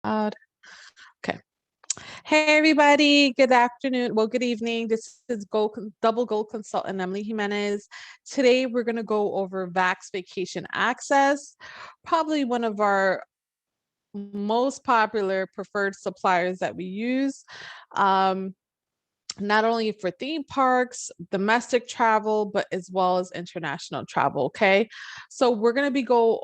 Loud. Okay. Hey everybody, good afternoon. Well, good evening. This is Double Gold Consultant Emily Jimenez. Today we're going to go over VAX Vacation Access, probably one of our most popular preferred suppliers that we use. Not only for theme parks, domestic travel, but as well as international travel. Okay, so we're going to be going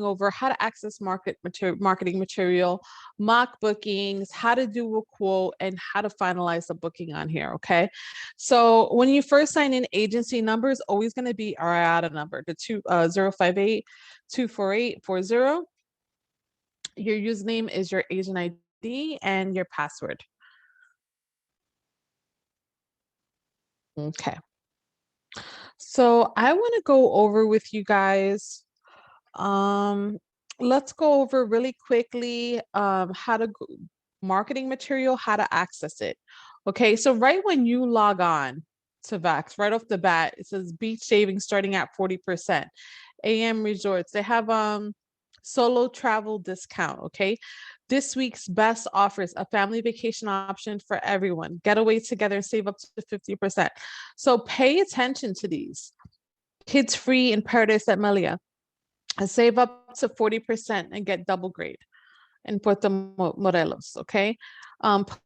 over how to access marketing material, mock bookings, how to do a quote, and how to finalize the booking on here. Okay, so when you first sign in, agency number is always going to be our IATA number, the 058-248-40. Your username is your agent ID and your password. Okay. So I want to go over with you guys. Let's go over really quickly how to marketing material, how to access it. Okay, so right when you log on to VAX, right off the bat, it says beach savings starting at 40%. AM resorts, they have solo travel discount. Okay, this week's best offers a family vacation option for everyone. Get away together and save up to 50%. So pay attention to these. Kids free in Paradise at Melia. Save up to 40% and get double grade in Puerto Morelos. Okay,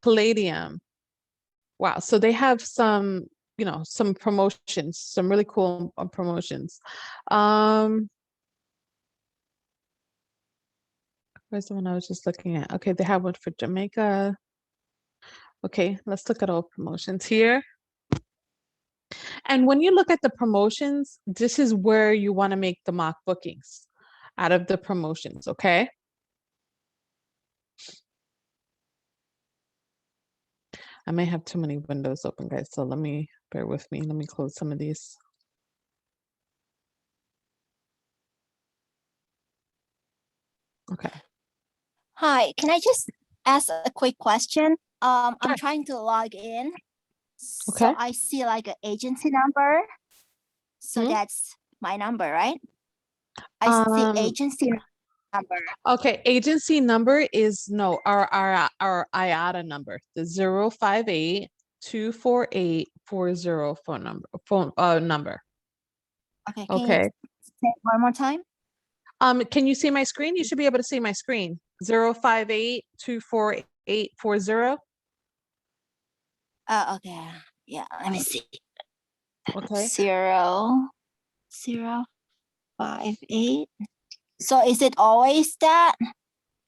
Palladium. Wow, so they have some, some promotions, some really cool promotions. Where's the one I was just looking at? Okay, they have one for Jamaica. Okay, let's look at all promotions here. And when you look at the promotions, this is where you want to make the mock bookings out of the promotions, okay? I may have too many windows open, guys, so bear with me. Let me close some of these. Okay. Hi, can I just ask a quick question? I'm trying to log in. Okay. So I see like an agency number. So that's my number, right? I see agency number. Okay, agency number is our IATA number, the 058-248-40 phone number. Okay, can you say it one more time? Can you see my screen? You should be able to see my screen. 058-248-40. Okay. Yeah, let me see. Okay. 058. So is it always that?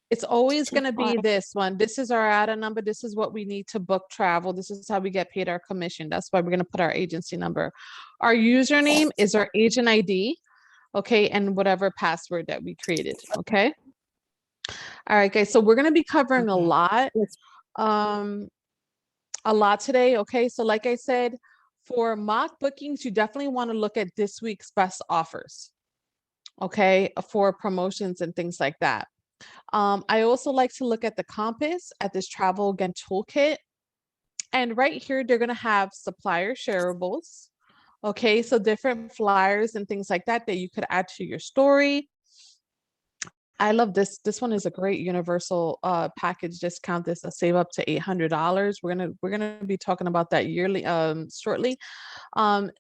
It's always going to be this one. This is our IATA number. This is what we need to book travel. This is how we get paid our commission. That's why we're going to put our agency number. Our username is our agent ID. Okay, and whatever password that we created. Okay. All right, guys. So we're going to be covering a lot today. Okay, so like I said, for mock bookings, you definitely want to look at this week's best offers. Okay, for promotions and things like that. I also like to look at the compass at this travel again toolkit. And right here, they're going to have supplier shareables. Okay, so different flyers and things like that you could add to your story. I love this. This one is a great universal package discount. This will save up to $800. We're gonna be talking about that yearly shortly.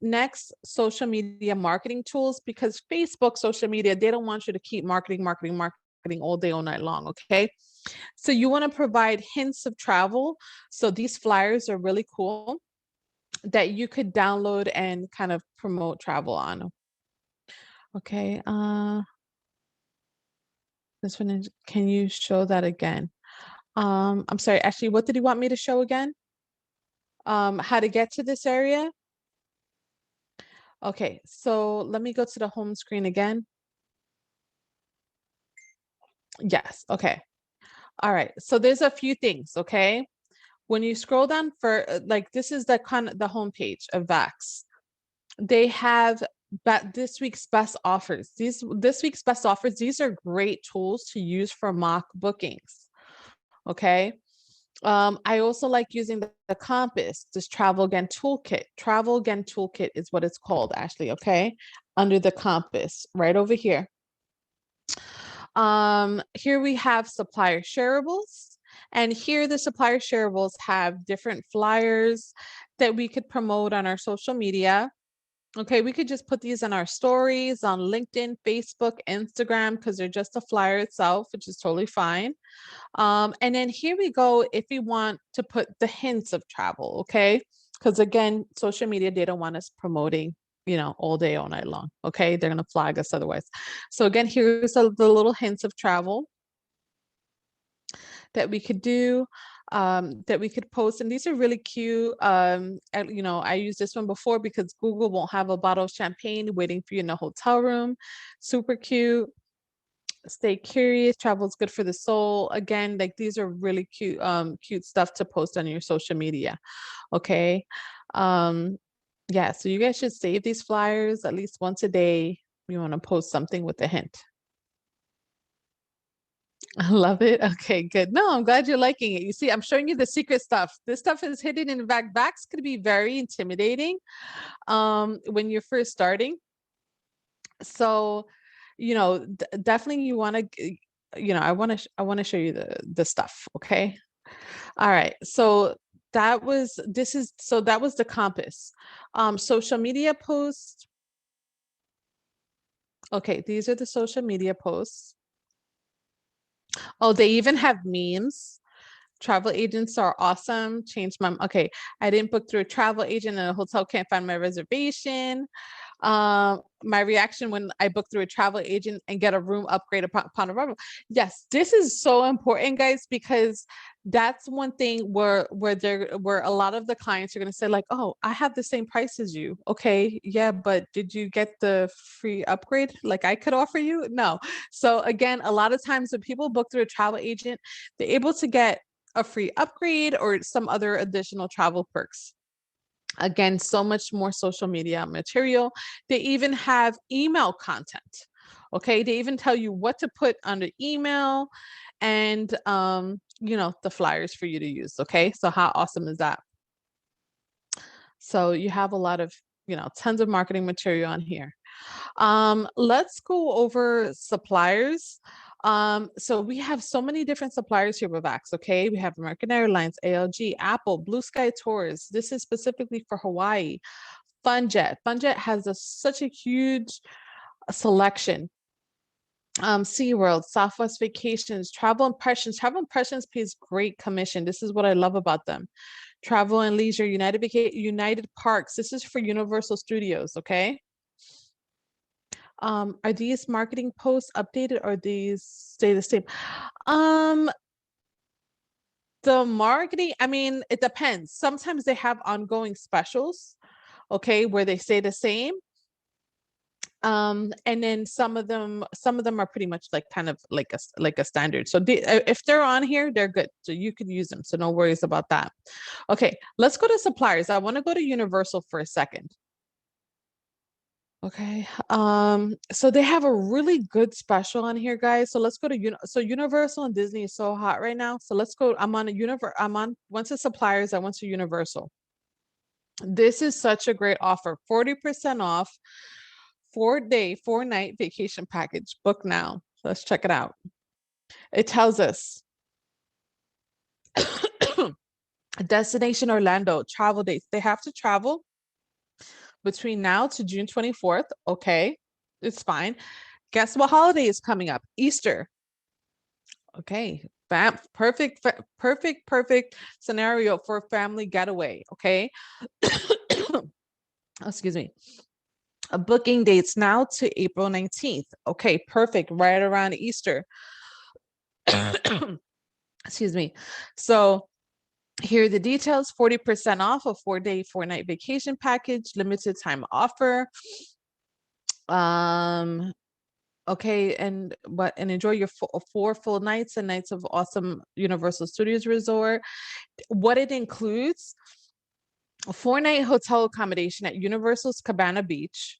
Next, social media marketing tools, because Facebook social media, they don't want you to keep marketing all day all night long. Okay, so you want to provide hints of travel. So these flyers are really cool that you could download and kind of promote travel on. Okay, this one is, can you show that again? I'm sorry, Ashley, what did you want me to show again? How to get to this area? Okay, so let me go to the home screen again. Yes, okay. All right, so there's a few things, okay? When you scroll down for, like, this is the home page of VAX. They have this week's best offers. This week's best offers, these are great tools to use for mock bookings, okay? I also like using the compass, this travel again toolkit. Travel again toolkit is what it's called, Ashley, okay? Under the compass, right over here. Here we have supplier shareables. And here the supplier shareables have different flyers that we could promote on our social media. Okay, we could just put these in our stories on LinkedIn, Facebook, Instagram, because they're just a flyer itself, which is totally fine. And then here we go if we want to put the hints of travel, okay? Because again, social media, they don't want us promoting, all day, all night long, okay? They're going to flag us otherwise. So again, here's the little hints of travel that we could do, that we could post. And these are really cute. I used this one before because Google won't have a bottle of champagne waiting for you in the hotel room. Super cute. Stay curious. Travel is good for the soul. Again, like these are really cute stuff to post on your social media. Okay. Yeah, so you guys should save these flyers at least once a day. You want to post something with a hint. I love it. Okay, good. No, I'm glad you're liking it. You see, I'm showing you the secret stuff. This stuff is hidden in the back. Backs could be very intimidating when you're first starting. So, definitely you want to, I want to show you the stuff. Okay. All right. So that was the compass. Social media posts. Okay, these are the social media posts. Oh, they even have memes. Travel agents are awesome. Okay. I didn't book through a travel agent and a hotel can't find my reservation. My reaction when I book through a travel agent and get a room upgrade upon arrival. Yes, this is so important, guys, because that's one thing where a lot of the clients are going to say like, oh, I have the same price as you. Okay, yeah, but did you get the free upgrade like I could offer you? No. So again, a lot of times when people book through a travel agent, they're able to get a free upgrade or some other additional travel perks. Again, so much more social media material. They even have email content. Okay, they even tell you what to put under email and the flyers for you to use. Okay, so how awesome is that? So you have a lot of, tons of marketing material on here. Let's go over suppliers. So we have so many different suppliers here with Vax, okay? We have American Airlines, ALG, Apple, Blue Sky Tours. This is specifically for Hawaii. FunJet. FunJet has such a huge selection. SeaWorld, Southwest Vacations, Travel Impressions. Travel Impressions pays great commission. This is what I love about them. Travel and Leisure, United Parks. This is for Universal Studios, okay? Are these marketing posts updated or these stay the same? The marketing, I mean, it depends. Sometimes they have ongoing specials, okay, where they stay the same. And then some of them are pretty much like kind of like a standard. So if they're on here, they're good. So you could use them. So no worries about that. Okay, let's go to suppliers. I want to go to Universal for a second. Okay. So they have a really good special on here, guys. So let's go to Universal and Disney is so hot right now. So let's go. Once the suppliers, I went to Universal. This is such a great offer. 40% off, 4-day, 4-night vacation package. Book now. Let's check it out. It tells us destination Orlando, travel dates. They have to travel between now to June 24th. Okay, it's fine. Guess what holiday is coming up? Easter. Okay, perfect scenario for a family getaway. Okay. Excuse me. Booking dates now to April 19th. Okay, perfect. Right around Easter. Excuse me. So here are the details. 40% off a 4-day, 4-night vacation package, limited time offer. Okay, and enjoy your 4 full nights and nights of awesome Universal Studios Resort. What it includes: a 4-night hotel accommodation at Universal's Cabana Beach.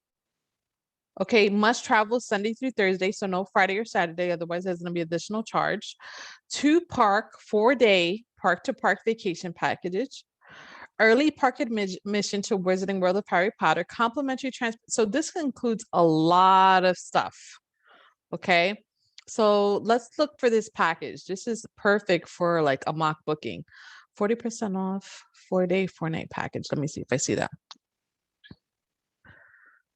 Okay, must travel Sunday through Thursday, so no Friday or Saturday, otherwise there's going to be additional charge. 4-day park to park vacation package. Early park admission to Wizarding World of Harry Potter, complimentary transport. So this includes a lot of stuff. Okay. So let's look for this package. This is perfect for like a mock booking. 40% off, 4-day, 4-night package. Let me see if I see that.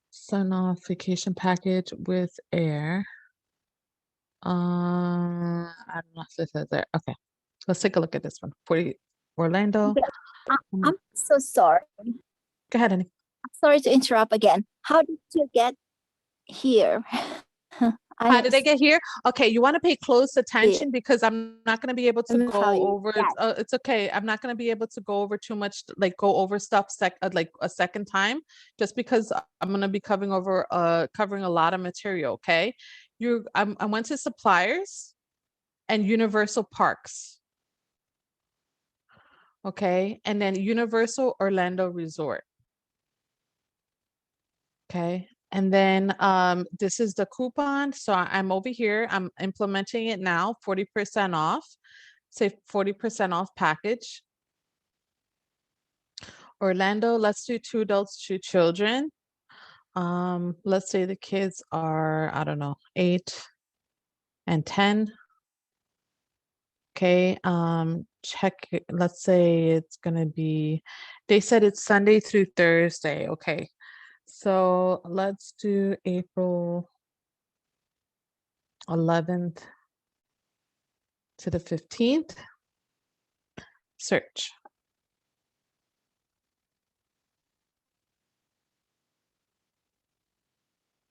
Sun off vacation package with air. I don't know if this is there. Okay, let's take a look at this one. 40 Orlando. I'm so sorry. Go ahead, honey. Sorry to interrupt again. How did you get here? How did I get here? Okay, you want to pay close attention because I'm not going to be able to go over. It's okay. I'm not going to be able to go over too much, like go over stuff like a second time, just because I'm going to be covering a lot of material. Okay, I went to suppliers and Universal Parks. Okay, and then Universal Orlando Resort. Okay. And then this is the coupon. So I'm over here. I'm implementing it now, 40% off. Say 40% off package. Orlando, let's do 2 adults, 2 children. Let's say the kids are, I don't know, 8 and 10. Okay. Check it. Let's say it's gonna be, they said it's Sunday through Thursday. Okay. So let's do April 11th to the 15th. Search.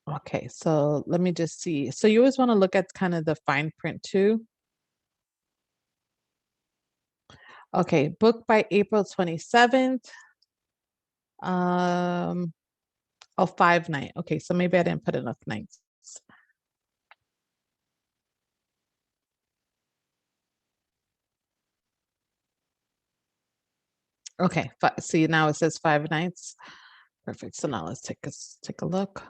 Okay, so let me just see. So you always want to look at kind of the fine print too. Okay, book by April 27th. Oh, 5-night. Okay, so maybe I didn't put enough nights. Okay, see now it says 5 nights. Perfect. So now let's take a look.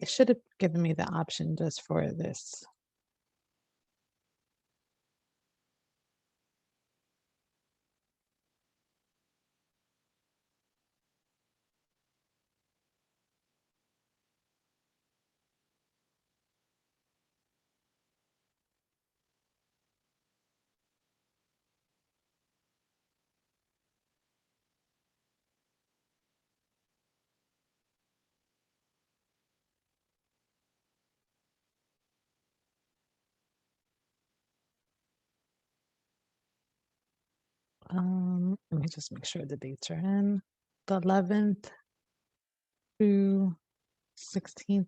It should have given me the option just for this. Let me just make sure the dates are in. The 11th to 16th.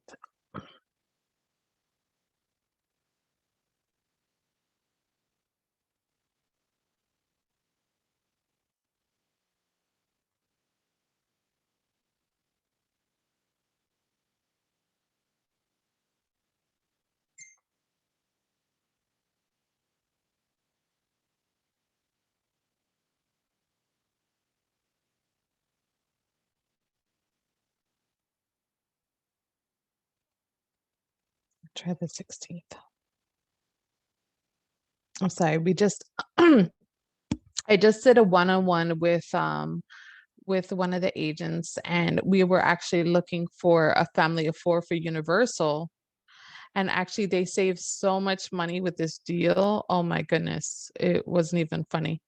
Try the 16th. I'm sorry, we just I just did a one-on-one with one of the agents, and we were actually looking for a family of 4 for Universal. And actually they saved so much money with this deal. Oh my goodness, it wasn't even funny.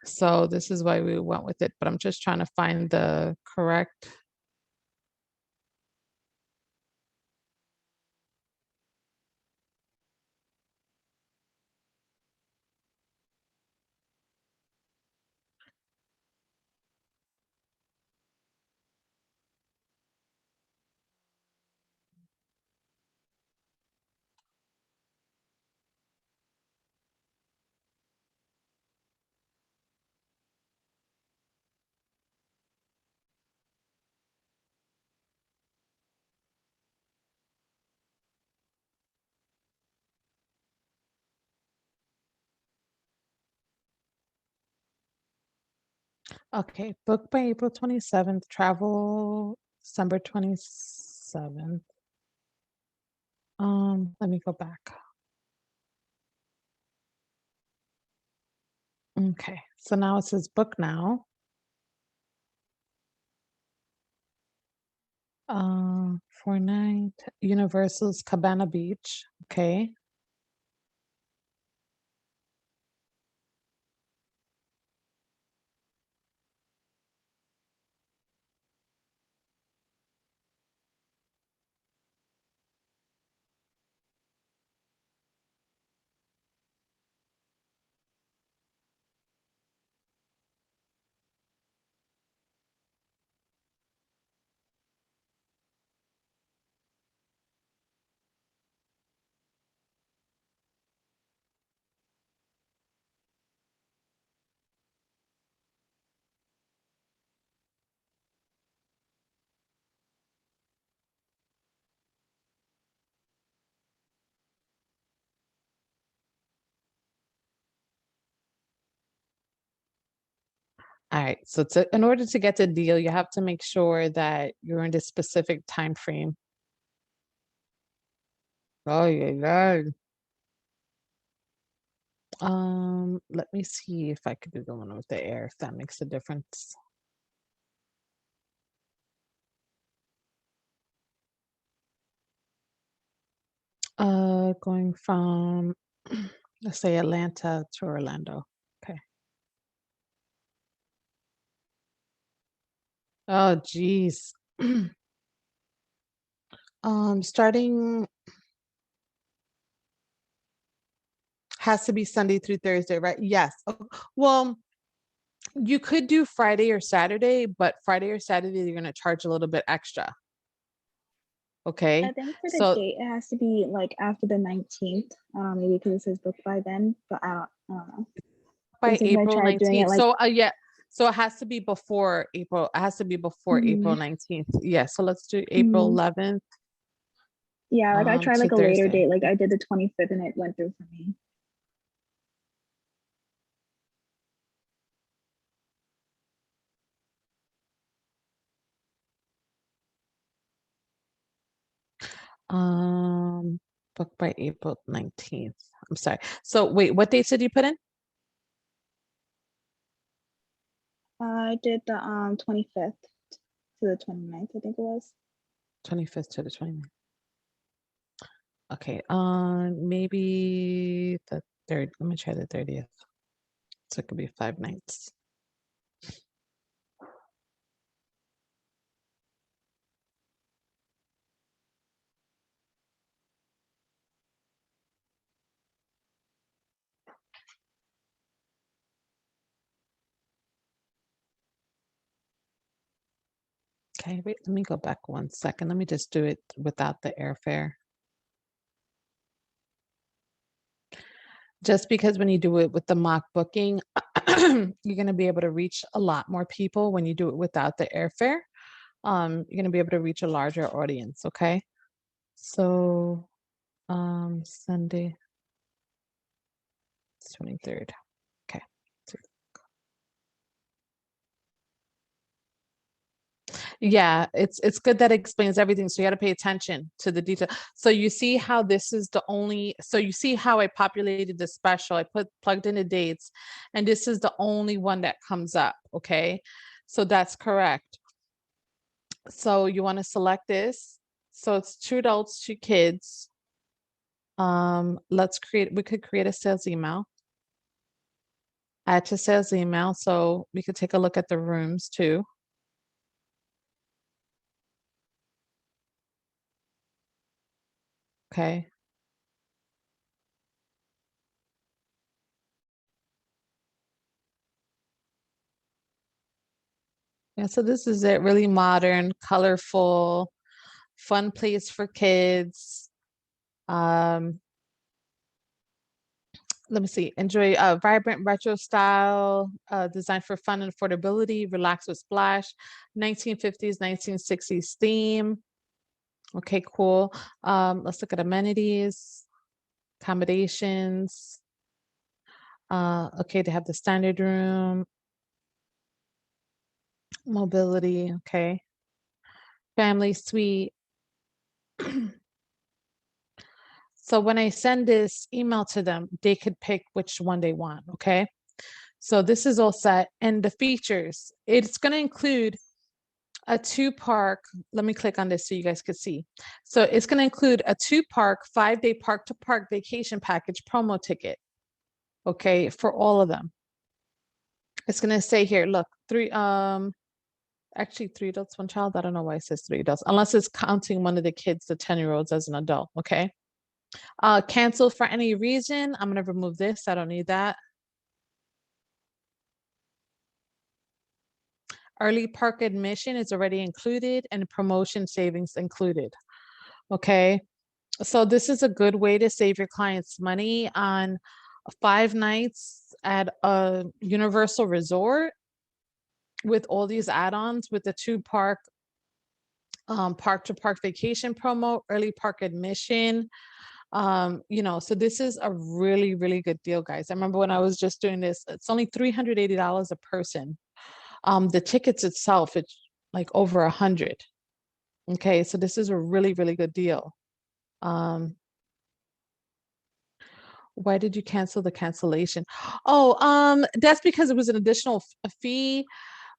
So this is why we went with it, but I'm just trying to find the correct. Okay, book by April 27th, travel December 27th. Let me go back. Okay, so now it says book now. Uh, 4 night Universal's Cabana Beach. Okay. All right. So in order to get the deal, you have to make sure that you're in this specific time frame. Oh yeah. Let me see if I could do the one with the air, if that makes a difference. Going from let's say Atlanta to Orlando. Okay. Oh geez. Starting has to be Sunday through Thursday, right? Yes. Well, you could do Friday or Saturday, but Friday or Saturday, you're gonna charge a little bit extra. I Okay. think for the So date, it has to be like after the 19th. Maybe because it says booked by then, but I don't know. by This is gonna April try doing it 19th. like So yeah. So it has to be before April. It has to be before April 19th. Yeah. So let's do April 11th yeah, like I tried to like a later Thursday. date, like I did the 25th and it went through for me. Booked by April 19th. I'm sorry. So wait, what dates did you put in? I did the 25th to the 29th, I think it was. 25th to the 29th. Okay. Maybe the third. Let me try the 30th. So it could be 5 nights. Okay, wait, let me go back 1 second. Let me just do it without the airfare. Just because when you do it with the mock booking, you're going to be able to reach a lot more people when you do it without the airfare. You're going to be able to reach a larger audience. Okay. So, Sunday, 23rd. Okay. Yeah, it's good that it explains everything. So you got to pay attention to the detail. So you see how this is the only, so you see how I populated the special, I plugged in the dates, and this is the only one that comes up. Okay. So that's correct. So you want to select this. So it's 2 adults, 2 kids. We could create a sales email. Add to sales email. So we could take a look at the rooms too. Okay. Yeah, so this is it, really modern, colorful, fun place for kids. Um, Let me see. Enjoy a vibrant retro style, designed for fun and affordability, relax with splash, 1950s, 1960s theme. Okay, cool. Let's look at amenities, accommodations. Okay, they have the standard room, mobility, okay. Family suite. So when I send this email to them, they could pick which one they want, okay? So this is all set. And the features, it's going to include a 2-park. Let me click on this so you guys could see. So it's going to include a 2-park, 5-day park to park vacation package promo ticket. Okay, for all of them. It's going to say here, look, actually 3 adults, 1 child. I don't know why it says 3 adults, unless it's counting one of the kids, the 10-year-olds, as an adult. Okay. Cancel for any reason. I'm going to remove this. I don't need that. Early park admission is already included and promotion savings included. Okay. So this is a good way to save your clients money on 5 nights at a Universal Resort with all these add-ons, with the 2-park park to park vacation promo, early park admission. So this is a really, really good deal, guys. I remember when I was just doing this, it's only $380 a person. The tickets itself, it's like over 100. Okay, so this is a really, really good deal. Why did you cancel the cancellation? Oh, that's because it was an additional fee.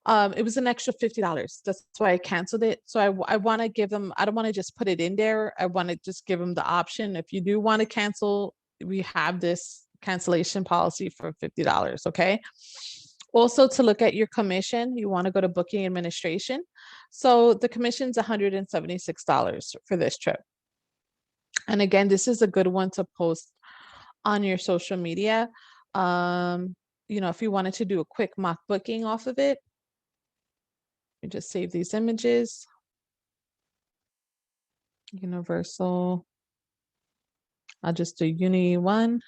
It was an extra $50. That's why I canceled it. So I want to give them, I don't want to just put it in there. I want to just give them the option. If you do want to cancel, we have this cancellation policy for $50. Okay. Also, to look at your commission, you want to go to booking administration. So the commission's $176 for this trip. And again, this is a good one to post on your social media. If you wanted to do a quick mock booking off of it, you just save these images. Universal. I'll just do Uni 1.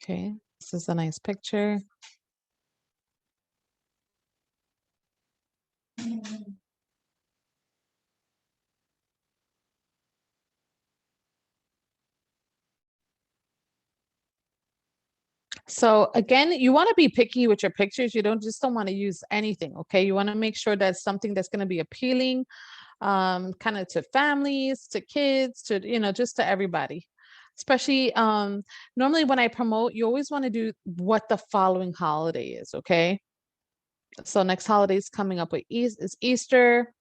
Okay, this is a nice picture. So again, you want to be picky with your pictures. You don't want to use anything. Okay, you want to make sure that's something that's going to be appealing, kind of to families, to kids, to just to everybody. Especially normally when I promote, you always want to do what the following holiday is. Okay, so next holiday is coming up with is Easter.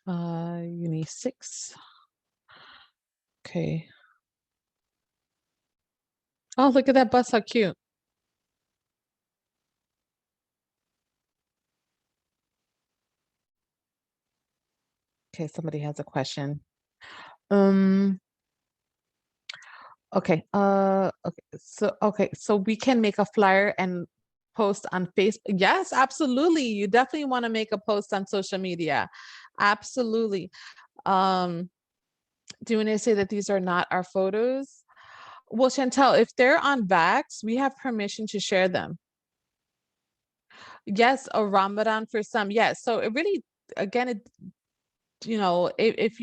Uni 6. Okay. Oh, look at that bus, how cute. Okay, somebody has a question. Um, okay, so we can make a flyer and post on Facebook. Yes, absolutely. You definitely want to make a post on social media. Absolutely. Do you want to say that these are not our photos? Well, Chantel, if they're on Vax, we have permission to share them. Yes, a Ramadan for some. Yes. So it really, again, if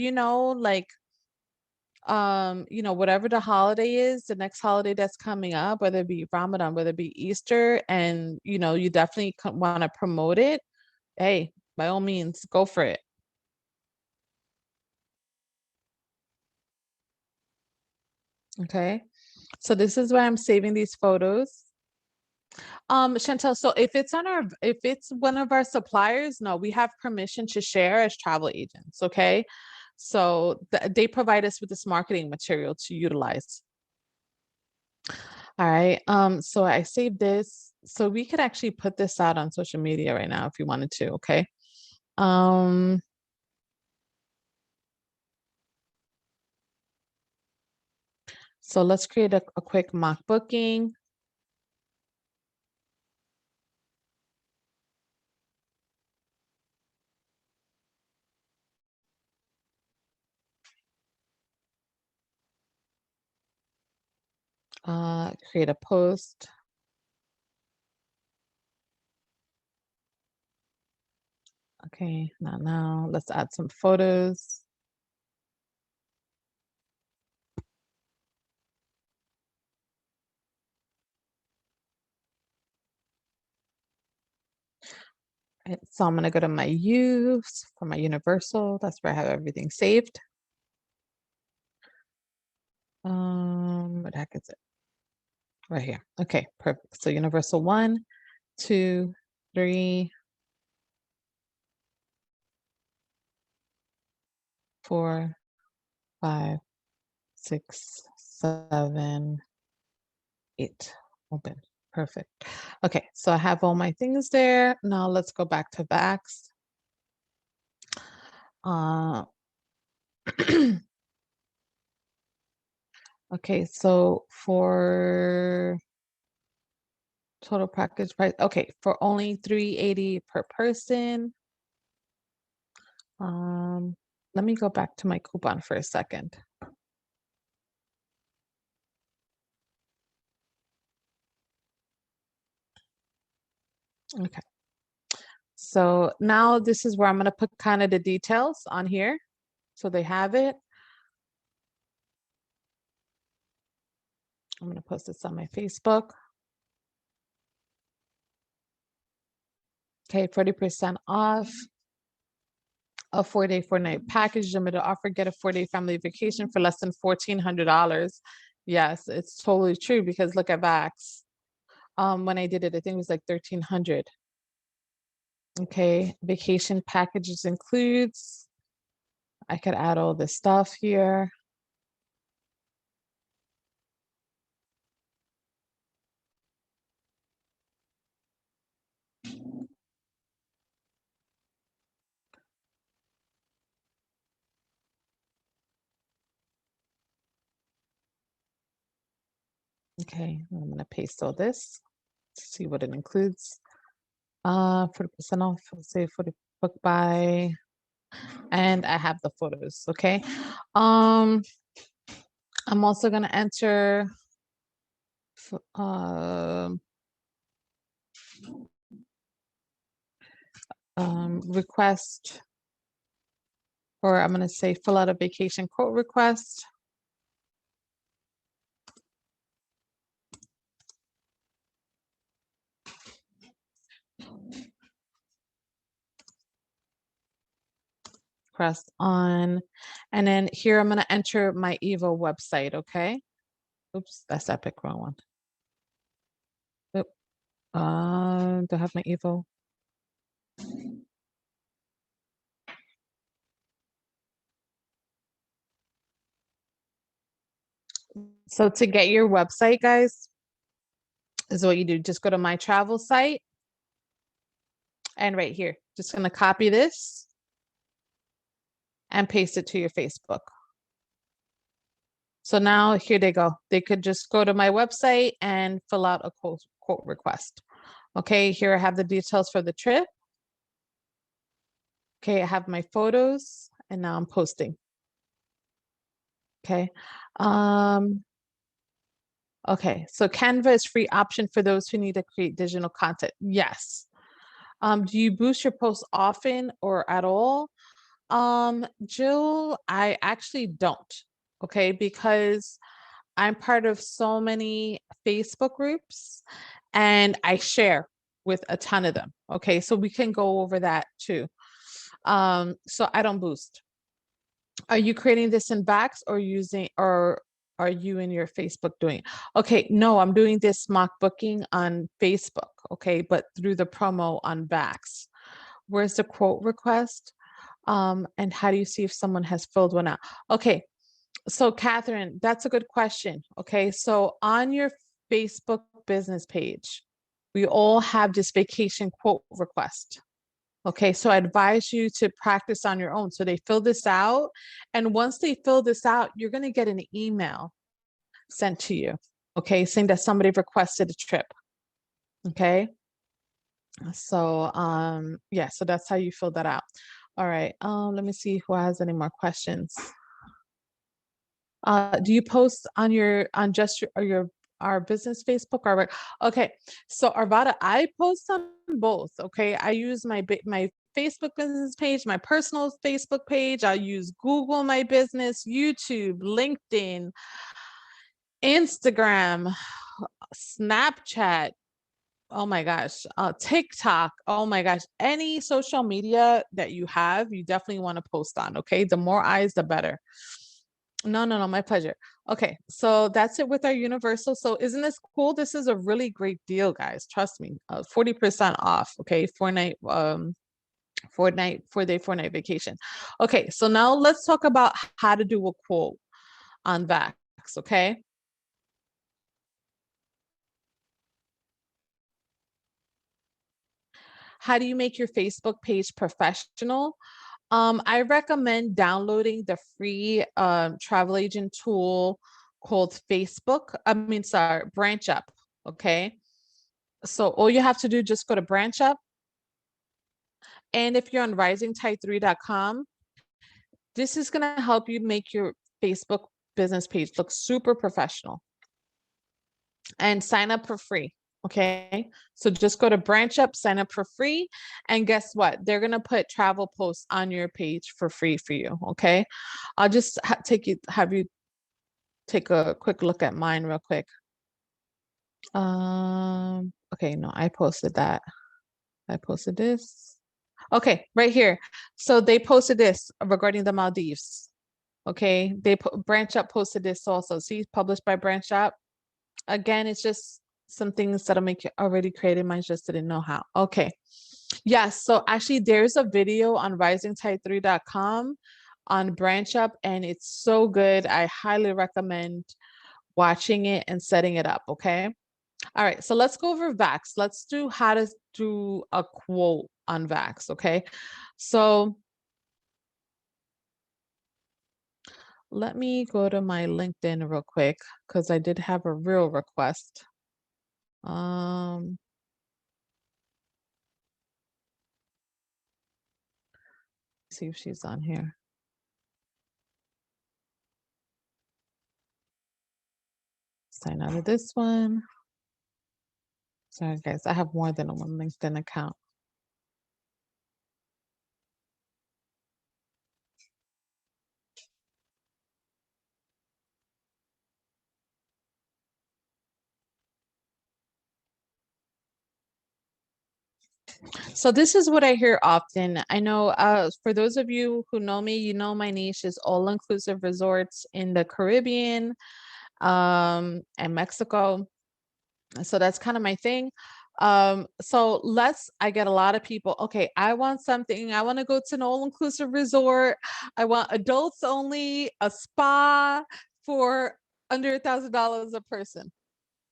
like whatever the holiday is, the next holiday that's coming up, whether it be Ramadan, whether it be Easter, and you definitely want to promote it, hey, by all means, go for it. Okay, so this is why I'm saving these photos. Chantel, so if it's one of our suppliers, no, we have permission to share as travel agents. Okay, so they provide us with this marketing material to utilize. All right. So I saved this. So we could actually put this out on social media right now if you wanted to, okay? Um, so let's create a quick mock booking. create a post. Okay, now let's add some photos. Right, so I'm gonna go to my use for my universal. That's where I have everything saved. What the heck is it? Right here. Okay, perfect. So universal 1, 2, 3, 4, 5, 6, 7, 8. Open. Perfect. Okay, so I have all my things there. Now let's go back to Vax. Okay, so for total package price, okay, for only $380 per person. Let me go back to my coupon for a second. Okay. So now this is where I'm going to put kind of the details on here so they have it. I'm going to post this on my Facebook. Okay, 40% off a 4-day, 4-night package. Limited offer, get a 4-day family vacation for less than $1,400. Yes, it's totally true because look at Vax. When I did it, I think it was like 1,300. Okay, vacation packages includes. I could add all this stuff here. Okay, I'm going to paste all this to see what it includes. 40% off, say for the book buy, and I have the photos. Okay. I'm also going to enter request, or I'm going to say fill out a vacation quote request. Press on, and then here I'm going to enter my Evo website. Okay. Oops, that's Epic, wrong one. Oop. Do I have my Evo? So to get your website, guys, is what you do. Just go to my travel site, and right here, just going to copy this and paste it to your Facebook. So now here they go. They could just go to my website and fill out a quote request. Okay, here I have the details for the trip. Okay, I have my photos, and now I'm posting. Okay. Okay, so Canva is free option for those who need to create digital content. Yes. Do you boost your posts often or at all? Jill, I actually don't. Okay, because I'm part of so many Facebook groups and I share with a ton of them. Okay, so we can go over that too. So I don't boost. Are you creating this in Vax or using, or are you in your Facebook doing it? Okay, no, I'm doing this mock booking on Facebook, okay, but through the promo on Vax. Where's the quote request? And how do you see if someone has filled one out? Okay, so Catherine, that's a good question. Okay, so on your Facebook business page, we all have this vacation quote request. Okay, so I advise you to practice on your own. So they fill this out, and once they fill this out, you're going to get an email sent to you, okay, saying that somebody requested a trip. Okay, so yeah, so that's how you fill that out. All right, let me see who has any more questions. Do you post on your our business Facebook, okay. So Arvada, I post on both. Okay, I use my Facebook business page, my personal Facebook page. I'll use Google My Business, YouTube, LinkedIn, Instagram, Snapchat. Oh my gosh, TikTok. Oh my gosh, any social media that you have, you definitely want to post on. Okay, the more eyes, the better. No, no, no, my pleasure. Okay, so that's it with our universal. So isn't this cool? This is a really great deal, guys. Trust me. 40% off. Okay, 4-night, 4-day, 4-night vacation. Okay, so now let's talk about how to do a quote on Vax. Okay. How do you make your Facebook page professional? I recommend downloading the free travel agent tool called Branch Up. Okay. So all you have to do, just go to Branch Up. And if you're on risingtide3.com, this is going to help you make your Facebook business page look super professional and sign up for free. Okay. So just go to Branch Up, sign up for free. And guess what? They're going to put travel posts on your page for free for you. Okay. I'll just have you take a quick look at mine real quick. Okay. No, I posted that. I posted this. Okay. Right here. So they posted this regarding the Maldives. Okay. Branch Up posted this also. See, published by Branch Up. Again, it's just some things that'll make you already created. Mine just didn't know how. Okay. Yes. So actually there's a video on risingtide3.com on Branch Up, and it's so good. I highly recommend watching it and setting it up. Okay. All right. So let's go over Vax. Let's do how to do a quote on Vax. Okay. So let me go to my LinkedIn real quick because I did have a real request. See if she's on here. Sign out of this one. Sorry, guys, I have more than one LinkedIn account. So this is what I hear often. I know for those of you who know me, you know my niche is all-inclusive resorts in the Caribbean and Mexico. So that's kind of my thing. So I get a lot of people, okay, I want something, I want to go to an all-inclusive resort. I want adults only, a spa for under $1,000 a person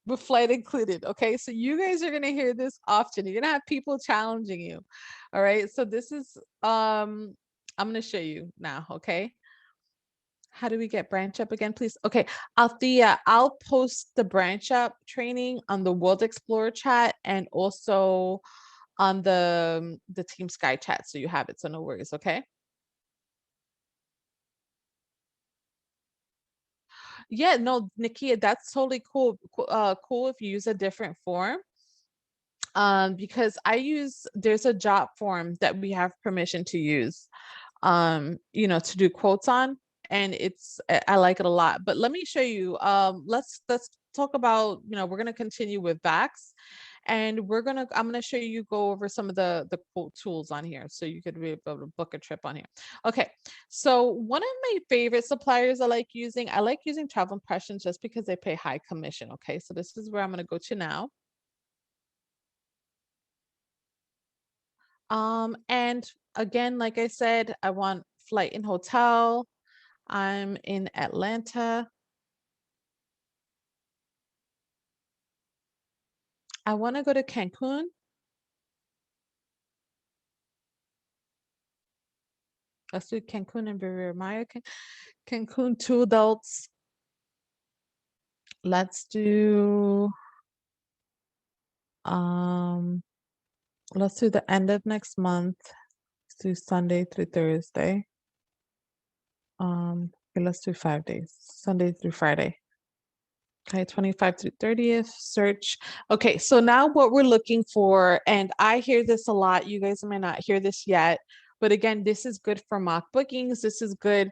with flight included. Okay. So you guys are going to hear this often. You're going to have people challenging you. All right. So this is, I'm going to show you now. Okay. How do we get Branch Up again, please? Okay, Althea, I'll post the Branch Up training on the World Explorer chat and also on the Team Sky chat, so you have it. So no worries. Okay. Yeah. No, Nikia, that's totally cool. Cool if you use a different form. Because there's a job form that we have permission to use. To do quotes on, and I like it a lot. But let me show you. Let's talk about, we're gonna continue with Vax, and I'm gonna show you go over some of the quote tools on here so you could be able to book a trip on here. Okay, so one of my favorite suppliers I like using Travel Impressions just because they pay high commission. Okay, so this is where I'm gonna go to now. And again, like I said, I want flight and hotel. I'm in Atlanta. I want to go to Cancun. Let's do Cancun and Riviera Maya. Cancun, 2 adults. Let's do the end of next month. Let's do Sunday through Thursday. Okay, let's do 5 days, Sunday through Friday. Okay, 25 through 30th, search. Okay, so now what we're looking for, and I hear this a lot, you guys may not hear this yet, but again, this is good for mock bookings. This is good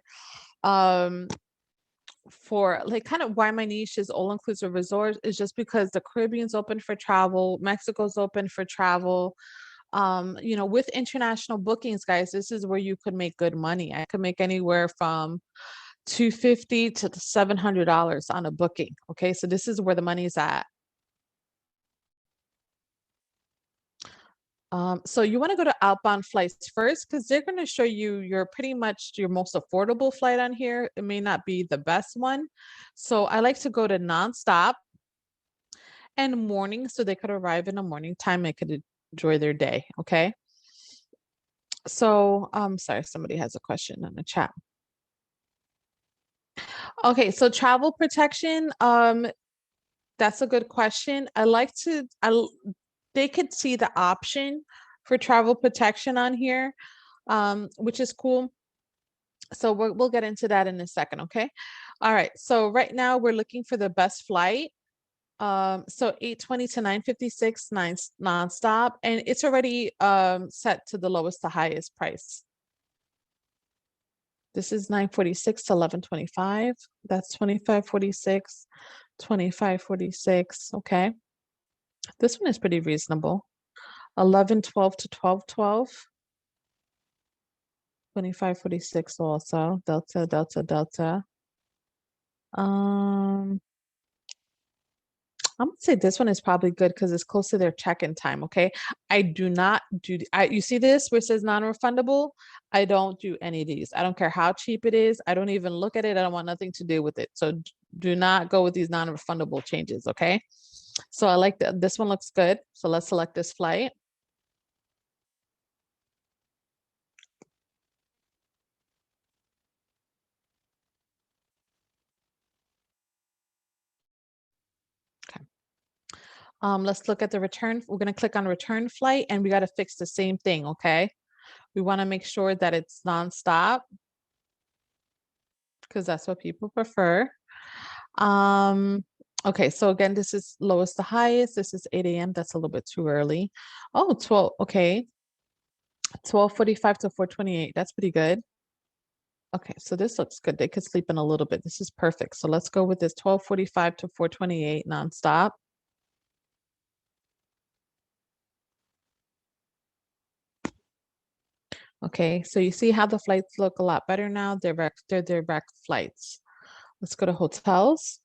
for like kind of why my niche is all-inclusive resort is just because the Caribbean's open for travel, Mexico's open for travel. You know, with international bookings, guys, this is where you could make good money. I could make anywhere from $250 to $700 on a booking. Okay, so this is where the money's at. So you want to go to Outbound Flights first because they're going to show you your pretty much your most affordable flight on here. It may not be the best one. So I like to go to nonstop and morning so they could arrive in the morning time and could enjoy their day. Okay. So sorry, somebody has a question in the chat. Okay, so travel protection. That's a good question. They could see the option for travel protection on here, which is cool. So we'll get into that in a second, okay? All right, so right now we're looking for the best flight. So 8:20 to 9:56 nonstop, and it's already set to the lowest to highest price. This is 9:46 to 11:25. That's 25:46, 25:46. Okay. This one is pretty reasonable. 11:12 to 12:12. 25:46 also. Delta, Delta, Delta. I'm gonna say this one is probably good because it's close to their check-in time. Okay. I do not do you see this where it says non-refundable? I don't do any of these. I don't care how cheap it is. I don't even look at it. I don't want nothing to do with it. So do not go with these non-refundable changes. Okay. So I like that. This one looks good. So let's select this flight. Okay. Let's look at the return. We're going to click on return flight and we got to fix the same thing. Okay. We want to make sure that it's nonstop because that's what people prefer. Okay, so again, this is lowest to highest. This is 8 a.m. That's a little bit too early. Oh, 12, okay. 12:45 to 4:28. That's pretty good. Okay, so this looks good. They could sleep in a little bit. This is perfect. So let's go with this 12:45 to 4:28 nonstop. Okay, so you see how the flights look a lot better now. They're direct flights. Let's go to hotels.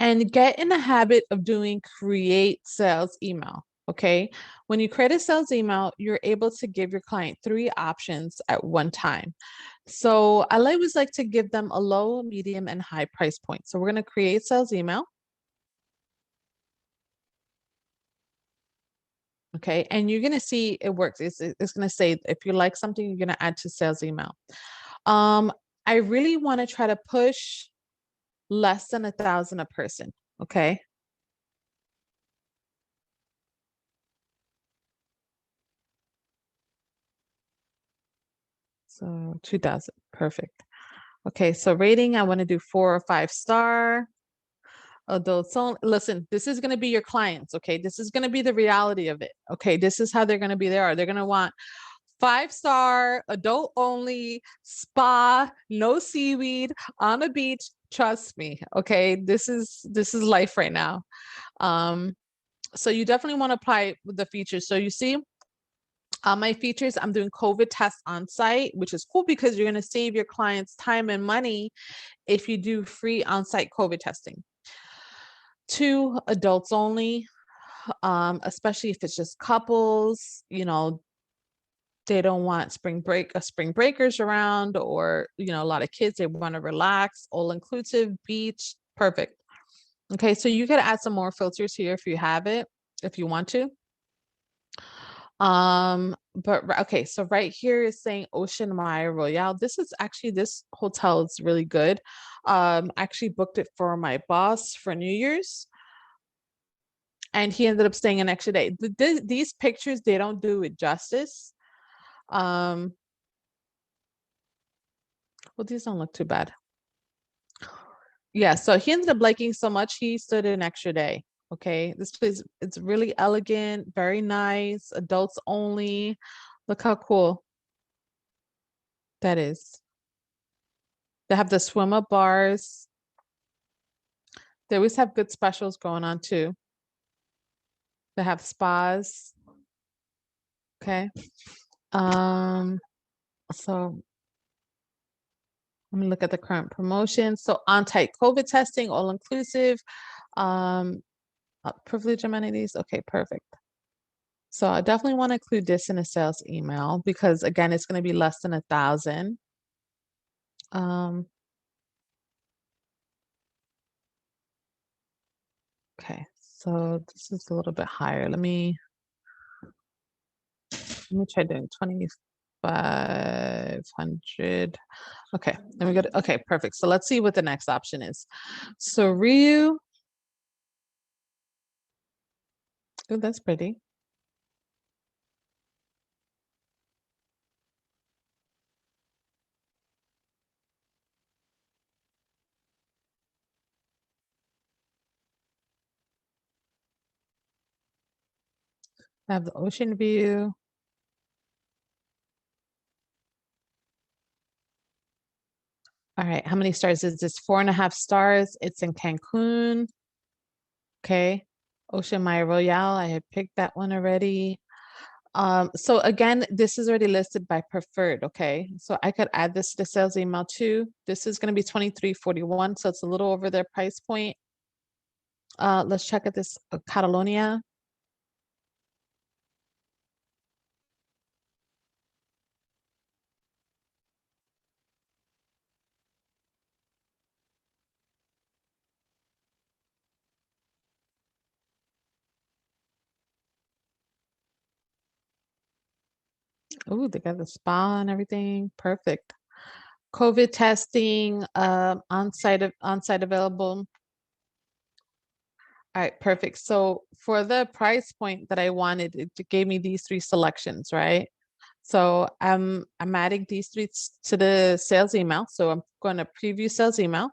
And get in the habit of doing create sales email. Okay. When you create a sales email, you're able to give your client 3 options at one time. So I always like to give them a low, medium, and high price point. So we're going to create sales email. Okay. And you're going to see it works. It's going to say if you like something, you're going to add to sales email. I really want to try to push less than 1,000 a person. Okay. So 2,000. Perfect. Okay, so rating, I want to do 4 or 5 star. Adults only. Listen, this is going to be your clients. Okay, this is going to be the reality of it. Okay, this is how they're going to be there. They're going to want 5-star, adult only, spa, no seaweed, on a beach. Trust me. Okay, this is life right now. So you definitely want to apply the features. So you see, my features, I'm doing COVID tests on site, which is cool because you're going to save your clients time and money if you do free on-site COVID testing. 2, adults only, especially if it's just couples, you know, they don't want spring breakers around, or, you know, a lot of kids, they want to relax, all inclusive, beach, perfect. Okay, so you could add some more filters here if you have it, if you want to. But okay, so right here is saying Ocean Maya Royale. This hotel is really good. Actually booked it for my boss for New Year's, and he ended up staying an extra day. These pictures, they don't do it justice. Well, these don't look too bad. Yeah, so he ended up liking so much, he stood an extra day. Okay, this place, it's really elegant, very nice, adults only. Look how cool that is. They have the swim up bars. They always have good specials going on too. They have spas. Okay. So let me look at the current promotion. So on-site COVID testing, all inclusive. Privilege amenities. Okay, perfect. So I definitely want to include this in a sales email because again, it's going to be less than 1,000. Okay, so this is a little bit higher. Let me try doing 2,500. Okay, then we got okay, perfect. So let's see what the next option is. So Ryu. Oh, that's pretty. I have the ocean view. All right, how many stars is this? 4.5 stars. It's in Cancun. Okay. Ocean Maya Royale. I had picked that one already. So again, this is already listed by preferred. Okay. So I could add this to the sales email too. This is going to be 23.41. So it's a little over their price point. Let's check at this Catalonia. Oh, they got the spa and everything. Perfect. COVID testing, on-site available. All right, perfect. So for the price point that I wanted, it gave me these 3 selections, right? So I'm adding these 3 to the sales email. So I'm going to preview sales email.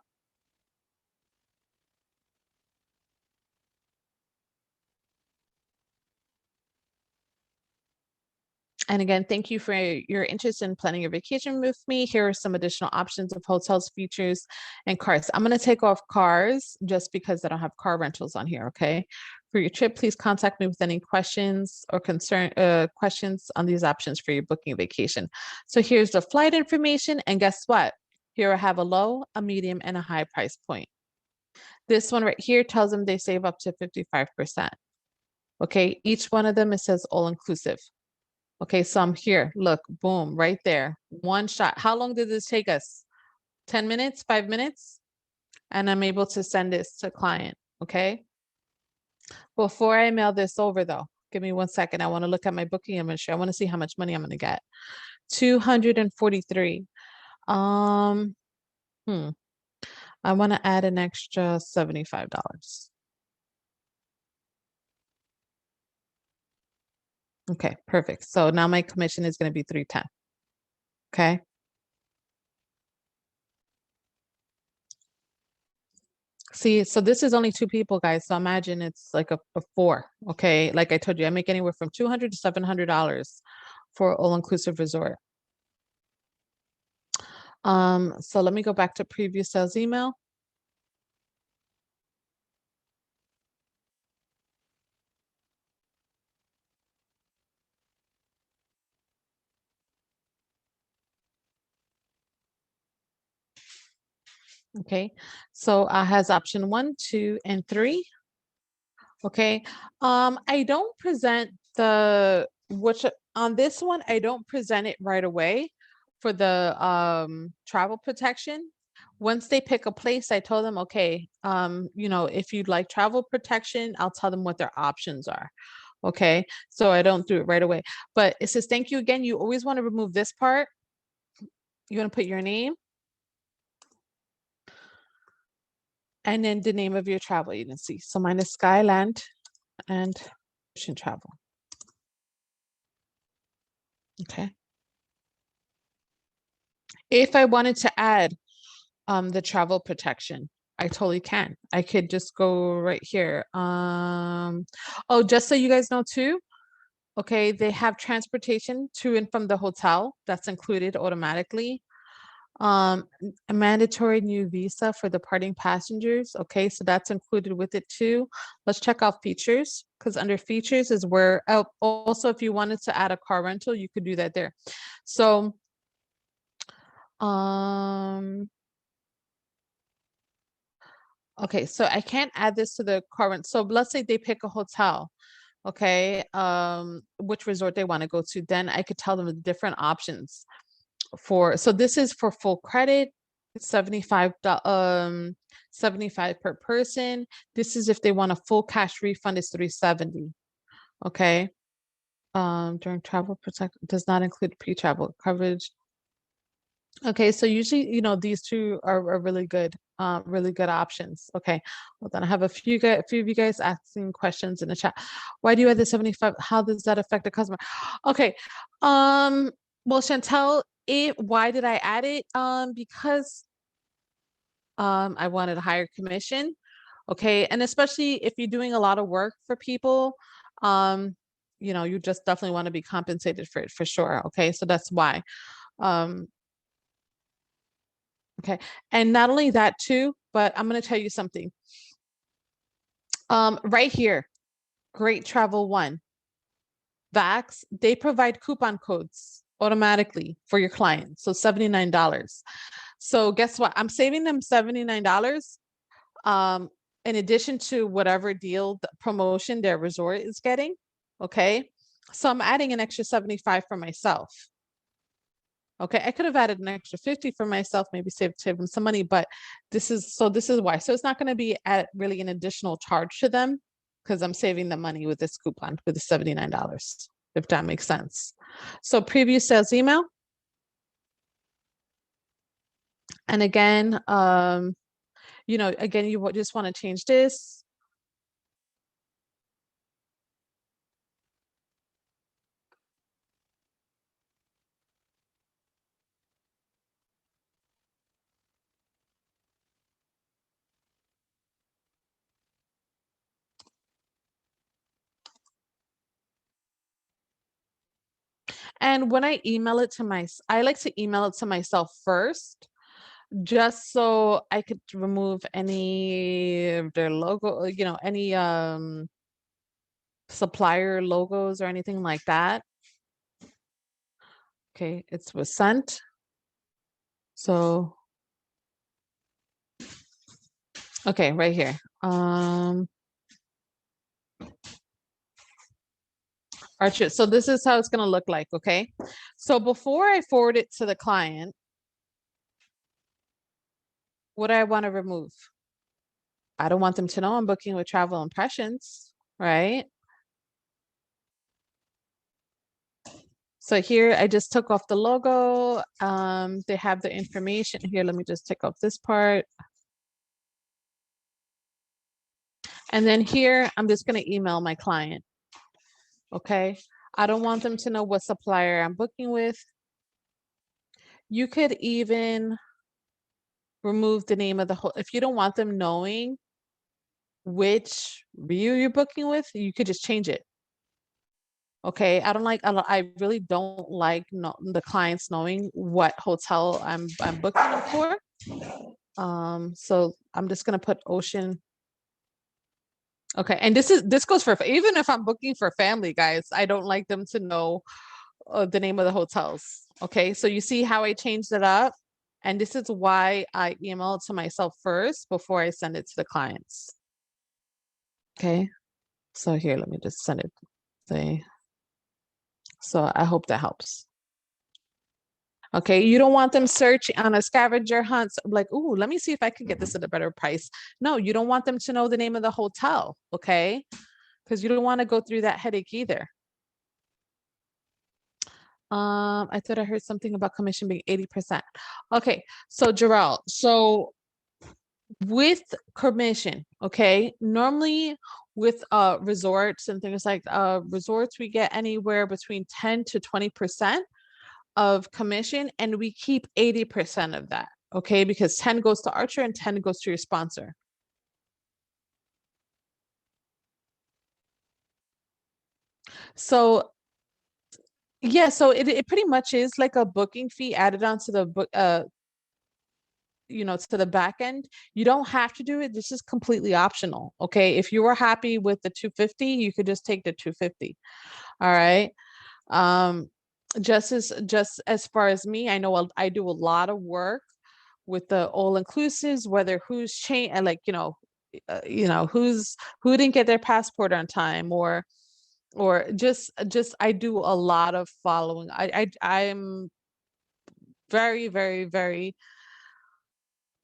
And again, thank you for your interest in planning your vacation with me. Here are some additional options of hotels, features, and cars. I'm going to take off cars just because I don't have car rentals on here. Okay. For your trip, please contact me with any questions or questions on these options for your booking vacation. So here's the flight information. And guess what? Here I have a low, a medium, and a high price point. This one right here tells them they save up to 55%. Okay. Each one of them, it says all inclusive. Okay, so I'm here. Look, boom, right there. One shot. How long did this take us? 10 minutes, 5 minutes? And I'm able to send this to client. Okay. Before I mail this over though, give me 1 second. I want to look at my booking inventory. I want to see how much money I'm going to get. 243. I want to add an extra $75. Okay, perfect. So now my commission is going to be 310. Okay. See, so this is only 2 people, guys. So imagine it's like a 4. Okay. Like I told you, I make anywhere from $200 to $700 for all-inclusive resort. So let me go back to previous sales email. Okay. So has option 1, 2, and 3. Okay. I don't present the which on this one, I don't present it right away for the travel protection. Once they pick a place, I told them, okay, if you'd like travel protection, I'll tell them what their options are. Okay. So I don't do it right away. But it says, thank you again. You always want to remove this part. You want to put your name and then the name of your travel agency. So mine is Skyland and Ocean Travel. Okay. If I wanted to add the travel protection, I totally can. I could just go right here. Oh, just so you guys know too, okay, they have transportation to and from the hotel. That's included automatically. A mandatory new visa for departing passengers. Okay, so that's included with it too. Let's check out features, because under features is where also if you wanted to add a car rental, you could do that there. So okay, so I can't add this to the current. So let's say they pick a hotel, okay, which resort they want to go to. Then I could tell them the different options for. So this is for full credit, 75 75 per person. This is if they want a full cash refund, is 370. Okay. During travel protect does not include pre-travel coverage. Okay, so usually, these two are really good options. Okay, well then I have a few of you guys asking questions in the chat. Why do you add the 75? How does that affect the customer? Okay, well, Chantel, why did I add it? Because I wanted a higher commission. Okay, and especially if you're doing a lot of work for people, you just definitely want to be compensated for it for sure. Okay, so that's why. Okay. And not only that too, but I'm going to tell you something. Right here, Great Travel One, Vax, they provide coupon codes automatically for your clients. So $79. So guess what? I'm saving them $79. In addition to whatever deal the promotion their resort is getting. Okay. So I'm adding an extra 75 for myself. Okay, I could have added an extra 50 for myself, maybe save them some money, but this is why. So it's not going to be at really an additional charge to them because I'm saving the money with this coupon with the $79, if that makes sense. So preview sales email. And again, again, you just want to change this. And when I email it to I like to email it to myself first, just so I could remove any of their logo, any supplier logos or anything like that. Okay, it was sent. So, okay, right here. Archer. So this is how it's going to look like. Okay. So before I forward it to the client, what do I want to remove? I don't want them to know I'm booking with Travel Impressions, right? So here I just took off the logo. They have the information here. Let me just take off this part. And then here, I'm just going to email my client. Okay. I don't want them to know what supplier I'm booking with. You could even remove the name of the whole, if you don't want them knowing which view you're booking with, you could just change it. Okay, I really don't like the clients knowing what hotel I'm booking them for. So I'm just gonna put Ocean. Okay, and this goes for even if I'm booking for family, guys, I don't like them to know the name of the hotels. Okay, so you see how I changed it up, and this is why I email it to myself first before I send it to the clients. Okay, so here, let me just send it. So I hope that helps. Okay, you don't want them searching on a scavenger hunt, like, ooh, let me see if I can get this at a better price. No, you don't want them to know the name of the hotel, okay? Because you don't want to go through that headache either. I thought I heard something about commission being 80%. Okay, so Jarrell, so with commission, okay, normally with resorts and things like resorts, we get anywhere between 10 to 20%. of commission, and we keep 80% of that, okay? Because 10 goes to Archer and 10 goes to your sponsor. So yeah, so it pretty much is like a booking fee added onto the book, to the back end. You don't have to do it. This is completely optional. Okay. If you were happy with the 250, you could just take the 250. All right. Um, just as far as me, I know I do a lot of work with the all inclusives, whether who's changed, like, who didn't get their passport on time, or just I do a lot of following. I'm very, very, very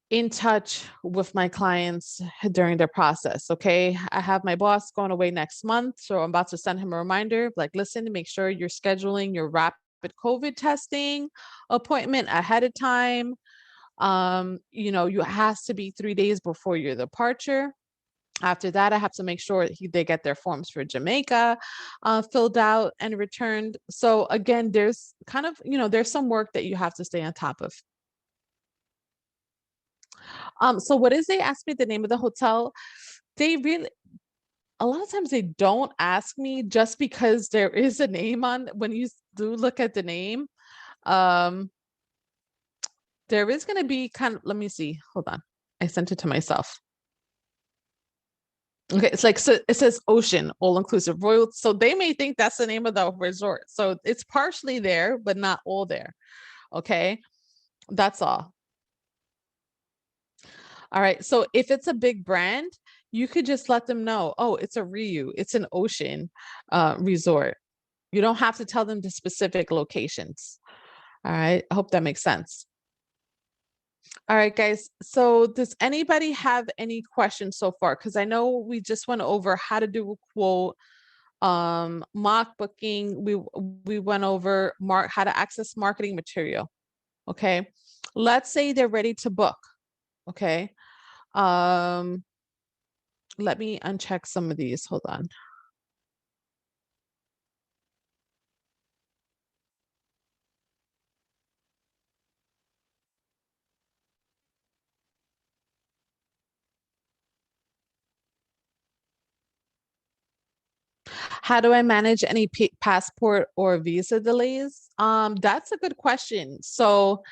in touch with my clients during their process. Okay. I have my boss going away next month. So I'm about to send him a reminder, like, listen, make sure you're scheduling your rapid COVID testing appointment ahead of time. You has to be 3 days before your departure. After that, I have to make sure they get their forms for Jamaica filled out and returned. So again, there's kind of, there's some work that you have to stay on top of. So what is, they asked me the name of the hotel. They really, a lot of times they don't ask me, just because there is a name on, when you do look at the name. Um, there is going to be let me see. Hold on. I sent it to myself. Okay, it's like, so it says Ocean All Inclusive Royal. So they may think that's the name of the resort. So it's partially there, but not all there. Okay, that's all. All right. So if it's a big brand, you could just let them know, oh, it's a Riu, it's an Ocean resort. You don't have to tell them the specific locations. All right. I hope that makes sense. All right, guys. So does anybody have any questions so far? Because I know we just went over how to do a quote, mock booking. We went over how to access marketing material. Okay. Let's say they're ready to book. Okay. Let me uncheck some of these. Hold on. How do I manage any passport or visa delays? That's a good question. So